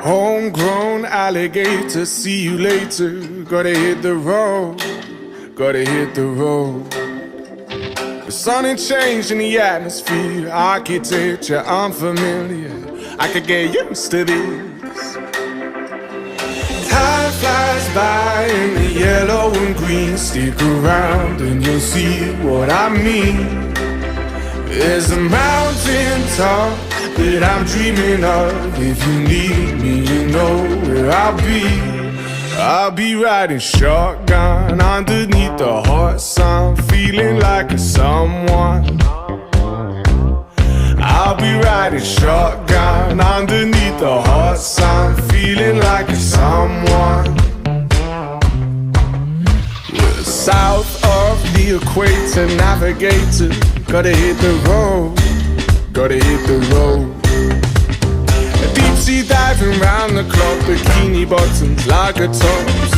Homegrown alligator, see you later. Gotta hit the road, gotta hit the road. The sun ain't changing the atmosphere, architecture unfamiliar. I could get used to this. Time flies by in the yellow and green. Stick around and you'll see what I mean. There's a mountain top that I'm dreaming of. If you need me, you know where I'll be. I'll be riding shotgun underneath the hot sun, feeling like a someone. I'll be riding shotgun underneath the hot sun, feeling like a someone. We're south of the equator, navigator. Gotta hit the road, gotta hit the road. Deep sea diving round the clock, bikini bottoms, lager tops.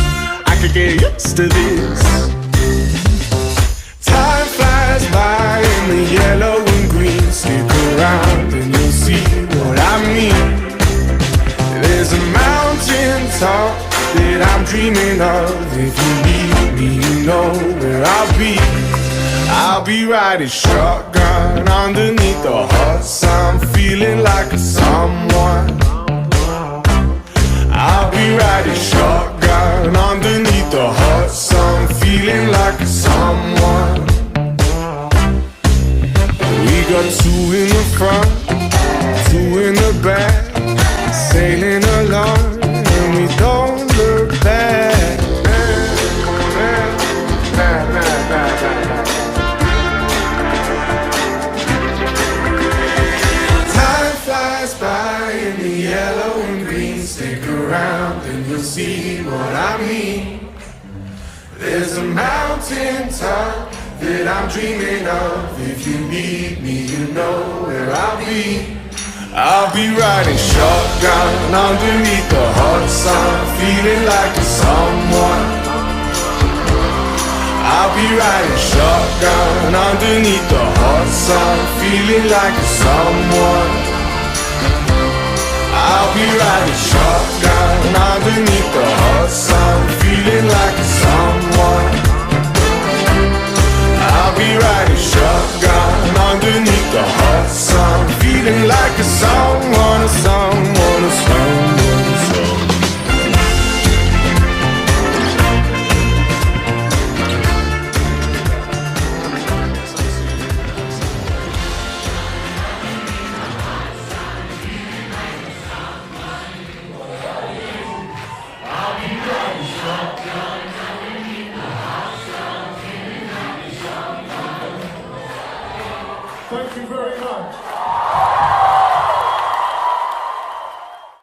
I could get used to this. Time flies by in the yellow and green. Stick around and you'll see what I mean. There's a mountain top that I'm dreaming of. If you need me, you know where I'll be. I'll be riding shotgun underneath the hot sun, feeling like a someone. I'll be riding shotgun underneath the hot sun, feeling like a someone. We got two in the front, two in the back, sailing along and we don't look back. By in the yellow and green, stick around and you'll see what I mean. There's a mountain top that I'm dreaming of. If you need me, you know where I'll be. I'll be riding shotgun underneath the hot sun, feeling like a someone. I'll be riding shotgun underneath the hot sun, feeling like a someone. I'll be riding shotgun underneath the hot sun, feeling like a someone. I'll be riding shotgun underneath the hot sun, feeling like a someone, a someone, a someone, a someone. Thank you very much.